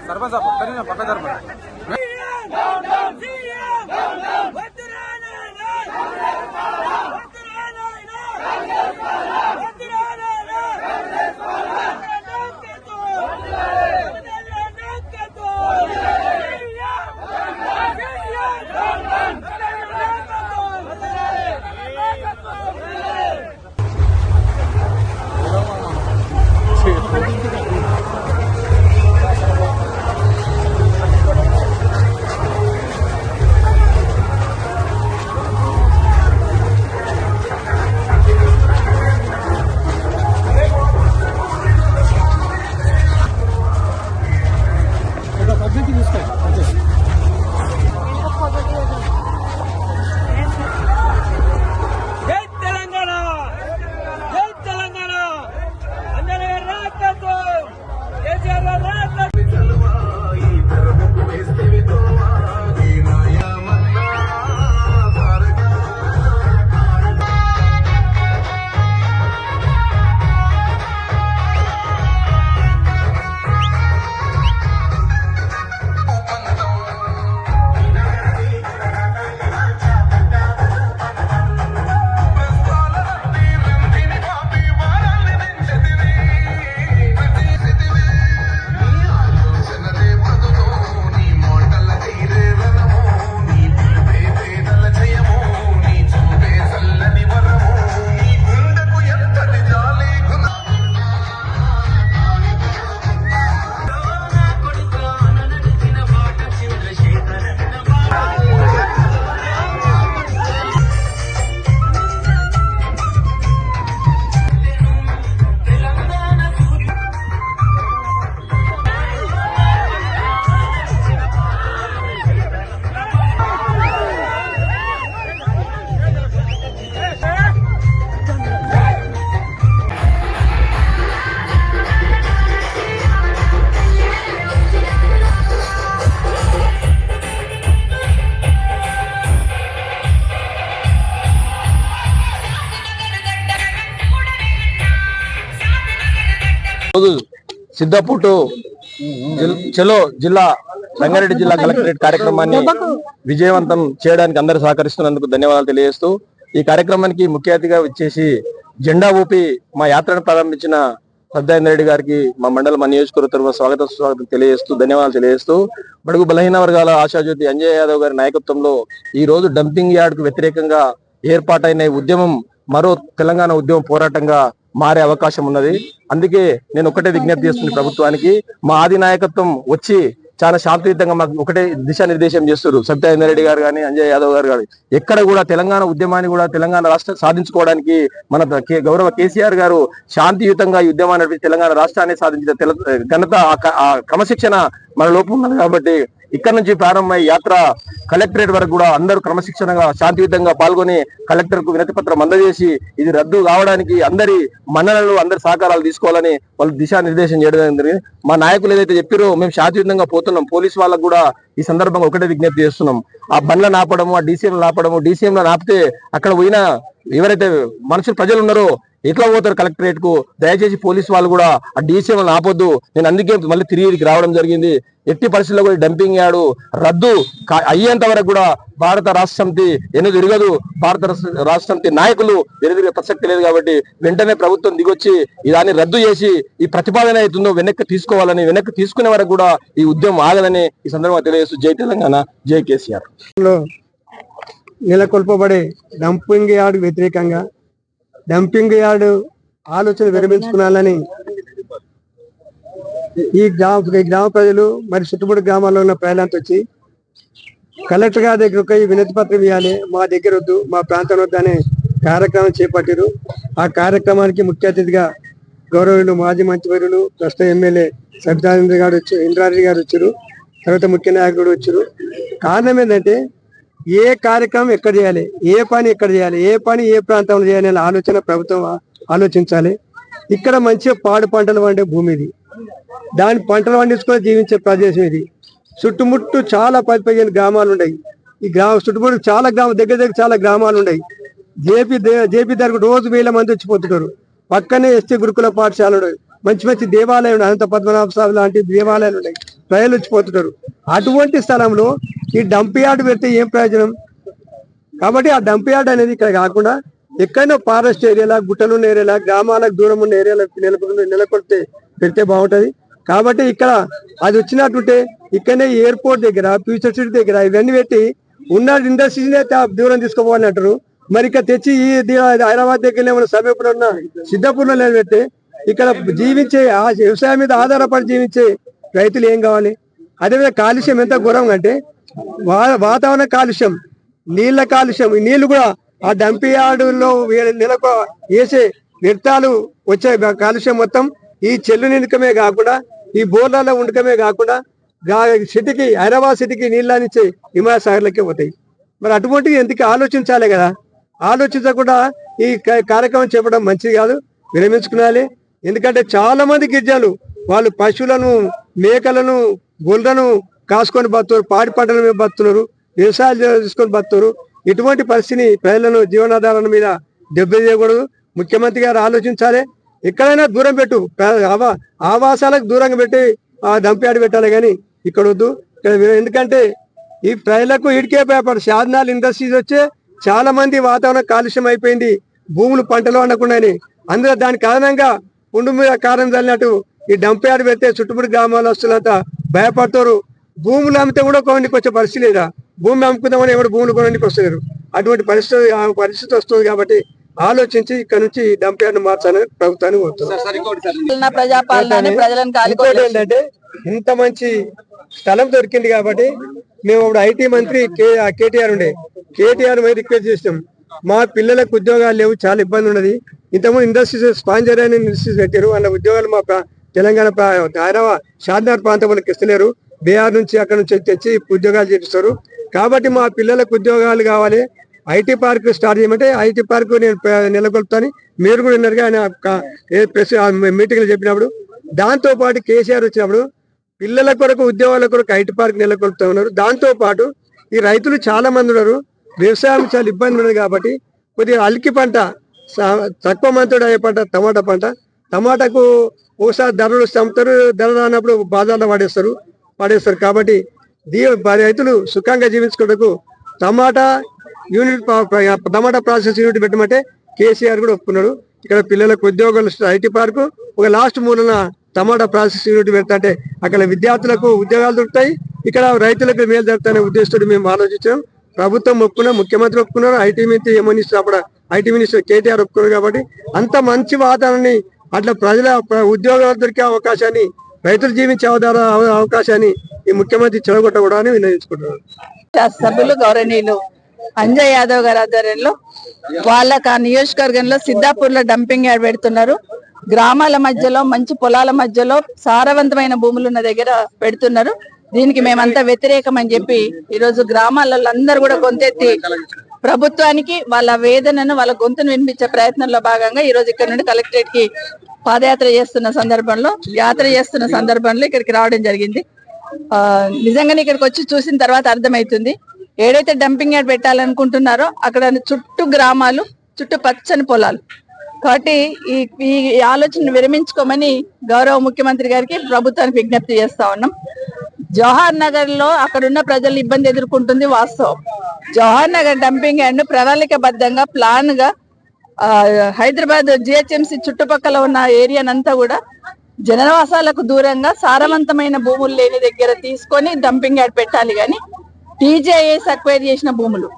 సర్పంచ్ పక్క జరపండి. సిద్ధాపూర్ చలో జిల్లా రంగారెడ్డి జిల్లా కలెక్టరేట్ కార్యక్రమాన్ని విజయవంతం చేయడానికి అందరూ సహకరిస్తున్నందుకు ధన్యవాదాలు తెలియజేస్తూ ఈ కార్యక్రమానికి ముఖ్య అతిథిగా వచ్చేసి జెండా ఊపి మా యాత్రను ప్రారంభించిన సత్యేంద్ర రెడ్డి గారికి మా నియోజకవర్గ తరఫున స్వాగతం తెలియజేస్తూ ధన్యవాదాలు తెలియజేస్తూ బడుగు బలహీన వర్గాల ఆశాజ్యోతి అంజయ్ యాదవ్ గారి నాయకత్వంలో ఈ రోజు డంపింగ్ యార్డ్ కు వ్యతిరేకంగా ఏర్పాటైన ఉద్యమం మరో తెలంగాణ ఉద్యమ పోరాటంగా మారే అవకాశం ఉన్నది. అందుకే నేను ఒకటే విజ్ఞప్తి చేస్తుంది ప్రభుత్వానికి, మా ఆది నాయకత్వం వచ్చి చాలా శాంతియుతంగా మాకు ఒకటే దిశానిర్దేశం చేస్తారు. సత్యేంద్ర రెడ్డి గారు కానీ అంజయ్ యాదవ్ గారు కానీ ఎక్కడ కూడా తెలంగాణ ఉద్యమాన్ని కూడా తెలంగాణ రాష్ట్రం సాధించుకోవడానికి మన గౌరవ కేసీఆర్ గారు శాంతియుతంగా ఈ ఉద్యమాన్ని నడిపి తెలంగాణ రాష్ట్రాన్ని సాధించిన ఘనత ఆ క్రమశిక్షణ మన లోపం ఉన్నది. కాబట్టి ఇక్కడ నుంచి ప్రారంభమై యాత్ర కలెక్టరేట్ వరకు కూడా అందరూ క్రమశిక్షణగా శాంతియుతంగా పాల్గొని కలెక్టర్ కు వినతి పత్రం అందజేసి ఇది రద్దు కావడానికి అందరి మన్ననలు అందరి సహకారాలు తీసుకోవాలని వాళ్ళు దిశానిర్దేశం చేయడం జరిగింది. మా నాయకులు ఏదైతే చెప్పారో మేము శాంతియుతంగా పోతున్నాం. పోలీసు వాళ్ళకు కూడా ఈ సందర్భంగా ఒకటే విజ్ఞప్తి చేస్తున్నాం, ఆ బండ్లను ఆపడము, ఆ డీసీఎంలు ఆపడము, డీసీఎంలను ఆపితే అక్కడ పోయిన ఎవరైతే మనుషులు ప్రజలు ఉన్నారో ఎట్లా పోతారు కలెక్టరేట్ కు. దయచేసి పోలీసు వాళ్ళు కూడా ఆ డీసీఎంలను ఆపొద్దు. నేను అందుకే మళ్ళీ తిరిగి రావడం జరిగింది. ఎట్టి పరిస్థితుల్లో కూడా డంపింగ్ యార్డు రద్దు అయ్యేంత వరకు కూడా భారత రాష్ట్ర సమితి తిరగదు. భారత రాష్ట్ర సమితి నాయకులు వెనుదిరిగే ప్రసక్తి లేదు. కాబట్టి వెంటనే ప్రభుత్వం దిగొచ్చి దాన్ని రద్దు చేసి ఈ ప్రతిపాదన అవుతుందో వెనక్కి తీసుకోవాలని, వెనక్కి తీసుకునే వరకు కూడా ఈ ఉద్యమం ఆగదని ఈ సందర్భంగా తెలియజేస్తూ జై తెలంగాణ, జై కేసీఆర్. నెలకొల్పబడే డంపింగ్ యార్డు వ్యతిరేకంగా డంపింగ్ యార్డు ఆలోచన విరమించుకున్నాలని ఈ గ్రామ ప్రజలు మరి చుట్టుముట్టు గ్రామాల్లో ఉన్న ప్రజలంతా వచ్చి కలెక్టర్ గారి దగ్గర వినతి పత్రం ఇవ్వాలి, మా దగ్గర వద్దు, మా ప్రాంతం వద్దు అనే కార్యక్రమం చేపట్టారు. ఆ కార్యక్రమానికి ముఖ్య అతిథిగా గౌరవులు మాజీ మంత్రివర్యులు ప్రస్తుత ఎమ్మెల్యే సబితారెడ్డి గారు ఇంద్రారెడ్డి గారు వచ్చారు. తర్వాత ముఖ్య నాయకుడు వచ్చారు. కారణం ఏంటంటే ఏ కార్యక్రమం ఎక్కడ చేయాలి, ఏ పని ఎక్కడ చేయాలి, ఏ పని ఏ ప్రాంతంలో చేయాలి అనే ఆలోచన ప్రభుత్వం ఆలోచించాలి. ఇక్కడ మంచిగా పాడు పంటలు పండే భూమి ఇది, దాని పంటలు పండించుకొని జీవించే ప్రదేశం ఇది. చుట్టుముట్టు చాలా 10-15 గ్రామాలు ఉన్నాయి. ఈ చుట్టుపక్కల చాలా దగ్గర చాలా గ్రామాలు ఉన్నాయి. జేపీ దగ్గర రోజు 1000 మంది వచ్చిపోతుంటారు. పక్కనే ఎస్టీ గురుకుల పాఠశాలలు ఉన్నాయి, మంచి దేవాలయం ఉన్నాయి, అనంత పద్మనాభ స్వామి లాంటి దేవాలయాలు ఉన్నాయి, ప్రజలు వచ్చిపోతుంటారు. అటువంటి స్థలంలో ఈ డంప్ యార్డ్ పెడితే ఏం ప్రయోజనం? కాబట్టి ఆ డంప్ యార్డ్ అనేది ఇక్కడ కాకుండా ఎక్కడైనా ఫారెస్ట్ ఏరియాలా, గుట్టలున్న ఏరియాలా, గ్రామాలకు దూరం ఉన్న ఏరియాలో నెలకొల్పితే పెడితే బాగుంటది. కాబట్టి ఇక్కడ అది వచ్చినట్టుంటే ఇక్కడనే ఎయిర్పోర్ట్ దగ్గర, ఫ్యూచర్ సిటీ దగ్గర ఇవన్నీ పెట్టి ఉన్న ఇండస్ట్రీనే దూరం తీసుకోవాలని అంటారు. మరి ఇక్కడ తెచ్చి ఈ హైదరాబాద్ దగ్గర ఏమైనా సమీపంలో ఉన్న సిద్ధాపూర్లో పెడితే ఇక్కడ జీవించే ఆ వ్యవసాయం మీద ఆధారపడి జీవించే రైతులు ఏం కావాలి? అదేవిధంగా కాలుష్యం ఎంత ఘోరంగా అంటే వాతావరణ కాలుష్యం, నీళ్ల కాలుష్యం. ఈ నీళ్లు కూడా ఆ డంప్ యార్డులో నెలకు వేసే వ్యర్థాలు వచ్చే కాలుష్యం మొత్తం ఈ చెల్లు నిండకమే కాకుండా, ఈ బోర్లలో ఉండకమే కాకుండా సిటీకి, హైదరాబాద్ సిటీకి నీళ్ళనిచ్చే హిమాయత్ సాగర్లకే పోతాయి. మరి అటువంటివి ఎందుకు ఆలోచించాలి కదా? ఆలోచించకుండా ఈ కార్యక్రమం చెప్పడం మంచిది కాదు, విరమించుకునాలి. ఎందుకంటే చాలా మంది గిరిజనులు వాళ్ళు పశువులను, మేకలను, గొర్రెలను కాసుకొని బతున్నారు, పాడి పంటల మీద బతున్నారు, వ్యవసాయాలు చేసుకొని బతున్నారు. ఇటువంటి పరిస్థితిని ప్రజలను జీవనాధారం మీద దెబ్బతీయకూడదు. ముఖ్యమంత్రి గారు ఆలోచించాలి. ఎక్కడైనా దూరం పెట్టు, ఆవాసాలకు దూరంగా పెట్టి ఆ డంప్ యార్డ్ పెట్టాలి, కానీ ఇక్కడ వద్దు. ఎందుకంటే ఈ ప్రజలకు ఇటుకే పేపర్ సాధనాలు ఇండస్ట్రీస్ వచ్చే చాలా మంది వాతావరణ కాలుష్యం అయిపోయింది, భూములు పంటలు అనకుండానే. అందులో దాని కారణంగా పుండు మీద కారం చల్లినట్టు ఈ డంప్ యార్డ్ పెడితే చుట్టుపక్కల గ్రామాల వస్తులంతా భయపడతారు. భూములు అమ్మితే కూడా కొనడానికి వచ్చే పరిస్థితి లేదా? భూమి అమ్ముకుందామని ఎవరు భూములు కొనడానికి వస్తలేరు. అటువంటి పరిస్థితి వస్తుంది. కాబట్టి ఆలోచించి ఇక్కడ నుంచి డంప్ యార్డ్ మార్చాలని ప్రభుత్వాన్ని కోరుతున్నాను. ఏంటంటే ఇంత మంచి స్థలం దొరికింది కాబట్టి మేము ఇప్పుడు ఐటీ మంత్రి కేటీఆర్ ఉండే, కేటీఆర్ మీద రిక్వెస్ట్ చేసినాం. మా పిల్లలకు ఉద్యోగాలు లేవు, చాలా ఇబ్బంది ఉన్నది. ఇంతకుముందు ఇండస్ట్రీస్ స్పాంజర్ అని ఇండస్ట్రీస్ పెట్టారు, వాళ్ళ ఉద్యోగాలు మా తెలంగాణ హైదరాబాద్ షాద్నగర్ ప్రాంతం వాళ్ళకి ఇస్తలేరు. బీహార్ నుంచి అక్కడ నుంచి తెచ్చి ఉద్యోగాలు చేపిస్తారు. కాబట్టి మా పిల్లలకు ఉద్యోగాలు కావాలి, ఐటీ పార్క్ స్టార్ట్ చేయమంటే ఐటీ పార్క్ నేను నెలకొల్పుతాను. మీరు కూడా విన్నారు ఆయన ప్రెస్ మీటింగ్లో చెప్పినప్పుడు. దాంతో పాటు కేసీఆర్ వచ్చినప్పుడు పిల్లల కొరకు, ఉద్యోగాల కొరకు ఐటీ పార్క్ నెలకొల్పుతా ఉన్నారు. దాంతో పాటు ఈ రైతులు చాలా మంది ఉన్నారు, వ్యవసాయం చాలా ఇబ్బంది ఉన్నది. కాబట్టి కొద్దిగా అలికి పంట, తక్కువ మందితో అయ్యే పంట టమాటా పంట. టమాటాకు ఒకసారి ధరలు అమ్ముతారు, ధర రానప్పుడు బాజార్లో పడేస్తారు. కాబట్టి రైతులు సుఖంగా జీవించుకోవడానికి టమాటా ప్రాసెస్ యూనిట్ పెట్టమంటే కేసీఆర్ కూడా ఒప్పుకున్నాడు. ఇక్కడ పిల్లలకు ఉద్యోగాలు ఐటీ పార్కు, ఒక లాస్ట్ మూలన టమాటా ప్రాసెస్ యూనిట్ పెడతా అంటే అక్కడ విద్యార్థులకు ఉద్యోగాలు దొరుకుతాయి, ఇక్కడ రైతులకు మేలు జరుగుతాయనే ఉద్దేశంతో మేము ఆలోచించాం. ప్రభుత్వం ఒప్పుకున్నాం, ముఖ్యమంత్రి ఒప్పుకున్నారు, ఐటీ మినిస్టర్ అప్పుడు ఐటీ మినిస్టర్ కేటీఆర్ ఒప్పుకున్నారు. కాబట్టి అంత మంచి వాతావరణాన్ని, అట్లా ప్రజల ఉద్యోగాలు దొరికే అవకాశాన్ని, రైతులు జీవించే అవకాశాన్ని ఈ ముఖ్యమంత్రి చెడగొట్టకూడదని వినియోగించుకుంటున్నారు. సభ్యులు గౌరవనీయులు అంజయ్ యాదవ్ గారి ఆధ్వర్యంలో వాళ్ళకి ఆ నియోజకవర్గంలో సిద్ధాపూర్ లో డంపింగ్ యార్డ్ పెడుతున్నారు. గ్రామాల మధ్యలో, మంచి పొలాల మధ్యలో సారవంతమైన భూములు ఉన్న దగ్గర పెడుతున్నారు. దీనికి మేమంతా వ్యతిరేకం అని చెప్పి ఈరోజు గ్రామాలలో అందరూ కూడా గొంతెత్తి ప్రభుత్వానికి వాళ్ళ వేదనను, వాళ్ళ గొంతును వినిపించే ప్రయత్నంలో భాగంగా ఈ రోజు ఇక్కడ నుండి కలెక్టరేట్ కి యాత్ర చేస్తున్న సందర్భంలో ఇక్కడికి రావడం జరిగింది. నిజంగానే ఇక్కడికి వచ్చి చూసిన తర్వాత అర్థమవుతుంది, ఏదైతే డంపింగ్ యార్డ్ పెట్టాలనుకుంటున్నారో అక్కడ చుట్టూ గ్రామాలు, చుట్టూ పచ్చని పొలాలు. కాబట్టి ఈ ఆలోచన విరమించుకోమని గౌరవ ముఖ్యమంత్రి గారికి, ప్రభుత్వానికి విజ్ఞప్తి చేస్తా ఉన్నాం. జవహర్ నగర్ లో అక్కడున్న ప్రజలు ఇబ్బంది ఎదుర్కొంటుంది వాస్తవం. జవహర్ నగర్ డంపింగ్ యార్డ్ ను ప్రణాళికబద్ధంగా, ప్లాన్ గా హైదరాబాద్ జిహెచ్ఎంసీ చుట్టుపక్కల ఉన్న ఏరియానంతా కూడా జనవాసాలకు దూరంగా సారవంతమైన భూములు లేని దగ్గర తీసుకొని డంపింగ్ యార్డ్ పెట్టాలి. కానీ టీజేఎస్ అక్వైర్ చేసిన భూములు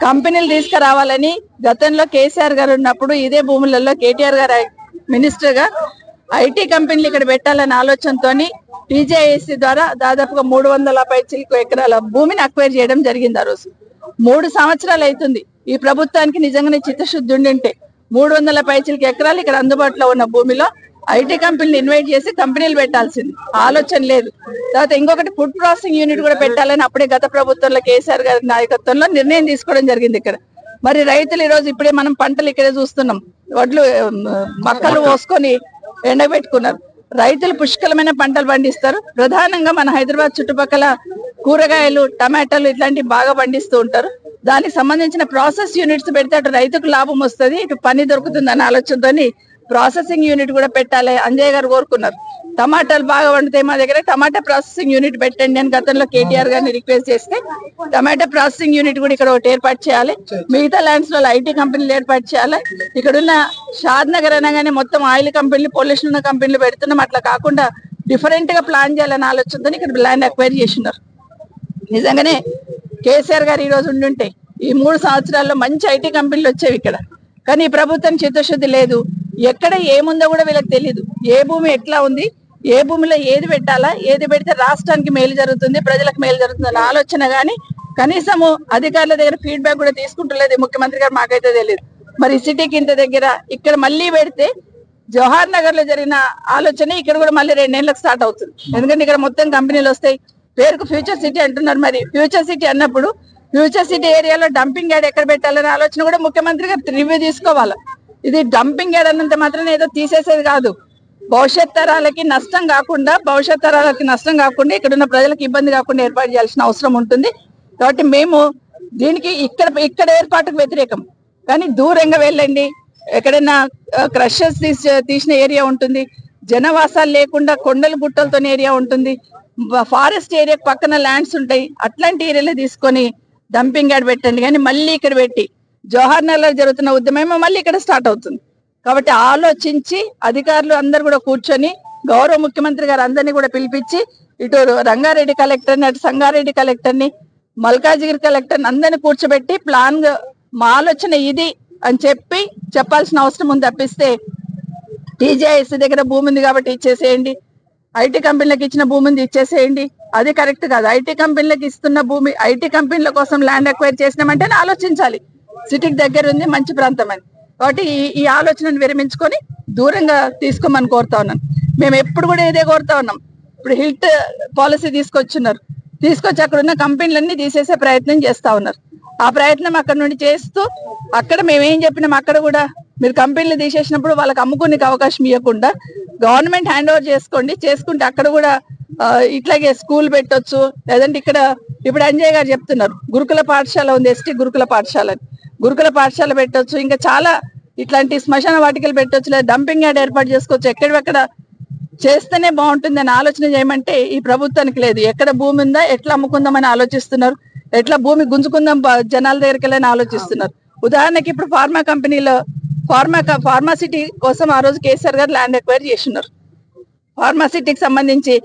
కంపెనీలు తీసుకురావాలని గతంలో కేసీఆర్ గారు ఉన్నప్పుడు ఇదే భూములలో కేటీఆర్ గారు మినిస్టర్ గా ఐటీ కంపెనీలు ఇక్కడ పెట్టాలనే ఆలోచనతో టీజేఎస్సీ ద్వారా దాదాపుగా 350 ఎకరాల భూమిని అక్వైర్ చేయడం జరిగింది. ఆ రోజు 3 సంవత్సరాలు అవుతుంది. ఈ ప్రభుత్వానికి నిజంగానే చిత్తశుద్ధి ఉండింటే 350 ఎకరాలు ఇక్కడ అందుబాటులో ఉన్న భూమిలో ఐటీ కంపెనీలు ఇన్వైట్ చేసి కంపెనీలు పెట్టాల్సింది, ఆలోచన లేదు. తర్వాత ఇంకొకటి ఫుడ్ ప్రాసెసింగ్ యూనిట్ కూడా పెట్టాలని అప్పుడే గత ప్రభుత్వంలో కేసీఆర్ గారి నాయకత్వంలో నిర్ణయం తీసుకోవడం జరిగింది ఇక్కడ. మరి రైతులు ఈ రోజు ఇప్పుడే మనం పంటలు ఇక్కడే చూస్తున్నాం, వడ్లు మక్కలు పోసుకొని ఎండబెట్టుకున్నారు. రైతులు పుష్కలమైన పంటలు పండిస్తారు. ప్రధానంగా మన హైదరాబాద్ చుట్టుపక్కల కూరగాయలు, టమాటాలు ఇట్లాంటివి బాగా పండిస్తూ ఉంటారు. దానికి సంబంధించిన ప్రాసెస్ యూనిట్స్ పెడితే అటు రైతుకు లాభం వస్తుంది, ఇటు పని దొరుకుతుంది అనే ఆలోచనతోని ప్రాసెసింగ్ యూనిట్ కూడా పెట్టాలి అంజయ్య గారు కోరుకున్నారు. టమాటాలు బాగా పండుతాయి మా దగ్గర, టమాటా ప్రాసెసింగ్ యూనిట్ పెట్టండి అని గతంలో కేటీఆర్ గారిని రిక్వెస్ట్ చేస్తే టమాటా ప్రాసెసింగ్ యూనిట్ కూడా ఇక్కడ ఒకటి ఏర్పాటు చేయాలి. మిగతా ల్యాండ్స్ లో ఐటీ కంపెనీలు ఏర్పాటు చేయాలి. ఇక్కడున్న షాద్ నగర్ అనగానే మొత్తం ఆయిల్ కంపెనీలు, పొల్యూషన్ ఉన్న కంపెనీలు పెడుతున్నాం. అట్లా కాకుండా డిఫరెంట్ గా ప్లాన్ చేయాలని ఆలోచనతో ఇక్కడ ల్యాండ్ అక్వైర్ చేసినారు. నిజంగానే కేసీఆర్ గారు ఈ రోజు ఉండుంటే ఈ 3 సంవత్సరాల్లో మంచి ఐటీ కంపెనీలు వచ్చేవి ఇక్కడ. కానీ ఈ ప్రభుత్వం చిత్తశుద్ధి లేదు. ఎక్కడ ఏముందో కూడా వీళ్ళకి తెలియదు. ఏ భూమి ఎట్లా ఉంది, ఏ భూమిలో ఏది పెట్టాలా, ఏది పెడితే రాష్ట్రానికి మేలు జరుగుతుంది, ప్రజలకు మేలు జరుగుతుంది అన్న ఆలోచన గానీ కనీసము అధికారుల దగ్గర ఫీడ్బ్యాక్ కూడా తీసుకుంటలేదు ముఖ్యమంత్రి గారు. మాకైతే తెలియదు. మరి సిటీకి ఇంత దగ్గర ఇక్కడ మళ్ళీ పెడితే జవహర్ నగర్ లో జరిగిన ఆలోచన ఇక్కడ కూడా మళ్ళీ 2 నెలలకు స్టార్ట్ అవుతుంది. ఎందుకంటే ఇక్కడ మొత్తం కంపెనీలు వస్తాయి. పేరుకు ఫ్యూచర్ సిటీ అంటున్నారు. మరి ఫ్యూచర్ సిటీ అన్నప్పుడు ఫ్యూచర్ సిటీ ఏరియాలో డంపింగ్ యార్డ్ ఎక్కడ పెట్టాలనే ఆలోచన కూడా ముఖ్యమంత్రి గారు రివ్యూ తీసుకోవాలి. ఇది డంపింగ్ యార్డ్ అన్నంత మాత్రం ఏదో తీసేసేది కాదు. భవిష్యత్ తరాలకి నష్టం కాకుండా, ఇక్కడ ఉన్న ప్రజలకు ఇబ్బంది కాకుండా ఏర్పాటు చేయాల్సిన అవసరం ఉంటుంది. కాబట్టి మేము దీనికి ఇక్కడ ఏర్పాటుకు వ్యతిరేకం. కానీ దూరంగా వెళ్ళండి, ఎక్కడైనా క్రషర్స్ తీసిన ఏరియా ఉంటుంది, జనవాసాలు లేకుండా కొండలు గుట్టలతో ఏరియా ఉంటుంది, ఫారెస్ట్ ఏరియా పక్కన ల్యాండ్స్ ఉంటాయి. అట్లాంటి ఏరియాలో తీసుకొని డంపింగ్ యార్డ్ పెట్టండి. కానీ మళ్ళీ ఇక్కడ పెట్టి జవహర్ నగర్ జరుగుతున్న ఉద్యమం మళ్ళీ ఇక్కడ స్టార్ట్ అవుతుంది. కాబట్టి ఆలోచించి అధికారులు అందరు కూడా కూర్చొని గౌరవ ముఖ్యమంత్రి గారు అందరినీ కూడా పిలిపించి ఇటు రంగారెడ్డి కలెక్టర్ని, అటు సంగారెడ్డి కలెక్టర్ని, మల్కాజిగిరి కలెక్టర్ని అందరినీ కూర్చోబెట్టి ప్లాన్ మా ఆలోచన ఇది అని చెప్పాల్సిన అవసరం ఉంది. తప్పిస్తే టీజీఐఎస్ దగ్గర భూమి ఉంది కాబట్టి ఇచ్చేసేయండి, ఐటీ కంపెనీలకు ఇచ్చిన భూమి ఉంది ఇచ్చేసేయండి, అది కరెక్ట్ కాదు. ఐటీ కంపెనీలకు ఇస్తున్న భూమి, ఐటీ కంపెనీల కోసం ల్యాండ్ అక్వైర్ చేసినామంటే ఆలోచించాలి. సిటీకి దగ్గర ఉంది, మంచి ప్రాంతం అని. కాబట్టి ఈ ఆలోచనను విరమించుకొని దూరంగా తీసుకోమని కోరుతా ఉన్నాను. మేము ఎప్పుడు కూడా ఇదే కోరుతా ఉన్నాం. ఇప్పుడు హిల్ట్ పాలసీ తీసుకొచ్చి అక్కడ ఉన్న కంపెనీలన్నీ తీసేసే ప్రయత్నం చేస్తా ఉన్నారు. ఆ ప్రయత్నం అక్కడ నుండి చేస్తూ అక్కడ మేమేం చెప్పినాం, అక్కడ కూడా మీరు కంపెనీలు తీసేసినప్పుడు వాళ్ళకి అమ్ముకునే అవకాశం ఇవ్వకుండా గవర్నమెంట్ హ్యాండ్ ఓవర్ చేసుకుంటే అక్కడ కూడా ఇట్లాగే స్కూల్ పెట్టొచ్చు. లేదంటే ఇక్కడ ఇప్పుడు అంజయ్ గారు చెప్తున్నారు గురుకుల పాఠశాల ఉంది, ఎస్టీ గురుకుల పాఠశాల పెట్టొచ్చు. ఇంకా చాలా ఇట్లాంటి శ్మశాన వాటికలు పెట్టొచ్చు, లేదా డంపింగ్ యార్డ్ ఏర్పాటు చేసుకోవచ్చు. ఎక్కడెక్కడ చేస్తేనే బాగుంటుంది అని ఆలోచన చేయమంటే ఈ ప్రభుత్వానికి లేదు. ఎక్కడ భూమి ఉందా, ఎట్లా అమ్ముకుందామని ఆలోచిస్తున్నారు, ఎట్లా భూమి గుంజుకుందాం జనాల దగ్గరికి వెళ్ళని ఆలోచిస్తున్నారు. ఉదాహరణకి ఇప్పుడు ఫార్మా కంపెనీలో ఫార్మాసిటీ కోసం ఆ రోజు కేసీఆర్ గారు ల్యాండ్ అక్వైర్ చేస్తున్నారు. ఫార్మాసిటీకి సంబంధించి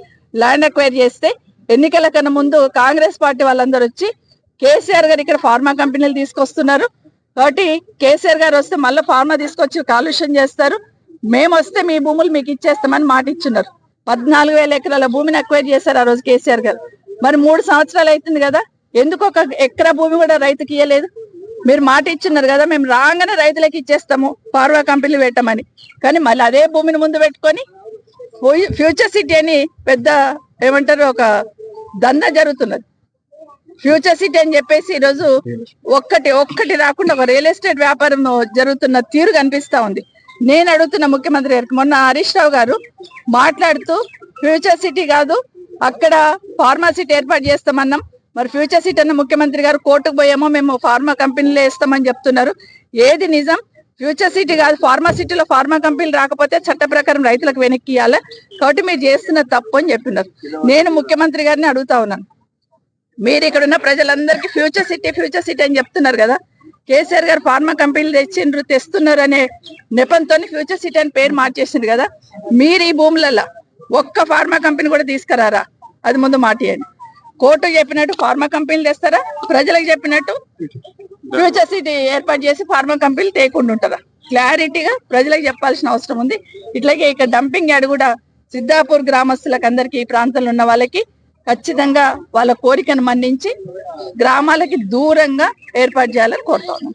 ల్యాండ్ అక్వైర్ చేస్తే ఎన్నికల కన్నా ముందు కాంగ్రెస్ పార్టీ వాళ్ళందరూ వచ్చి కేసీఆర్ గారు ఇక్కడ ఫార్మా కంపెనీలు తీసుకొస్తున్నారు కాబట్టి కేసీఆర్ గారు వస్తే మళ్ళీ ఫార్మా తీసుకొచ్చి కాలుష్యం చేస్తారు, మేము వస్తే మీ భూములు మీకు ఇచ్చేస్తామని మాట ఇచ్చున్నారు. 14,000 ఎకరాల భూమిని అక్వైర్ చేశారు ఆ రోజు కేసీఆర్ గారు. మరి 3 సంవత్సరాలు అవుతుంది కదా, ఎందుకు 1 ఎకరా భూమి కూడా రైతుకి ఇయ్యలేదు? మీరు మాట ఇచ్చున్నారు కదా, మేము రాగానే రైతులకు ఇచ్చేస్తాము ఫార్మా కంపెనీలు పెట్టమని. కానీ మళ్ళీ అదే భూమిని ముందు పెట్టుకొని ఫ్యూచర్ సిటీ అని పెద్ద ఏమంటారు ఒక దందా జరుగుతున్నది. ఫ్యూచర్ సిటీ అని చెప్పేసి ఈరోజు ఒక్కటి రాకుండా ఒక రియల్ ఎస్టేట్ వ్యాపారం జరుగుతున్న తీరు కనిపిస్తా ఉంది. నేను అడుగుతున్న ముఖ్యమంత్రి గారికి, మొన్న హరీష్ రావు గారు మాట్లాడుతూ ఫ్యూచర్ సిటీ కాదు అక్కడ ఫార్మా సిటీ ఏర్పాటు చేస్తామన్నాం. మరి ఫ్యూచర్ సిటీ అన్న ముఖ్యమంత్రి గారు కోర్టుకు పోయేమో మేము ఫార్మా కంపెనీలు వేస్తామని చెప్తున్నారు. ఏది నిజం? ఫ్యూచర్ సిటీ కాదు, ఫార్మా సిటీలో ఫార్మా కంపెనీలు రాకపోతే చట్ట ప్రకారం రైతులకు వెనక్కి ఇవ్వాలి. కాబట్టి మీరు చేస్తున్న తప్పు అని చెప్పినారు. నేను ముఖ్యమంత్రి గారిని అడుగుతా ఉన్నాను, మీరు ఇక్కడ ఉన్న ప్రజలందరికీ ఫ్యూచర్ సిటీ అని చెప్తున్నారు కదా, కేసీఆర్ గారు ఫార్మా కంపెనీలు తెస్తున్నారు అనే నెపంతో ఫ్యూచర్ సిటీ అని పేరు మార్చేసింది కదా, మీరు ఈ భూములలో ఒక్క ఫార్మా కంపెనీ కూడా తీసుకురారా? అది ముందు మాటియండి. కోర్టు చెప్పినట్టు ఫార్మా కంపెనీలు తెస్తారా, ప్రజలకు చెప్పినట్టు ఫ్యూచర్ సిటీ ఏర్పాటు చేసి ఫార్మా కంపెనీలు తేకుండా ఉంటారా? క్లారిటీగా ప్రజలకు చెప్పాల్సిన అవసరం ఉంది. ఇట్లాగే ఇక్కడ డంపింగ్ యార్డ్ కూడా సిద్ధాపూర్ గ్రామస్తులకు అందరికీ ఈ ప్రాంతంలో ఉన్న వాళ్ళకి ఖచ్చితంగా వాళ్ళ కోరికను మన్నించి గ్రామాలకి దూరంగా ఏర్పాటు చేయాలని కోరుతా ఉన్నాం.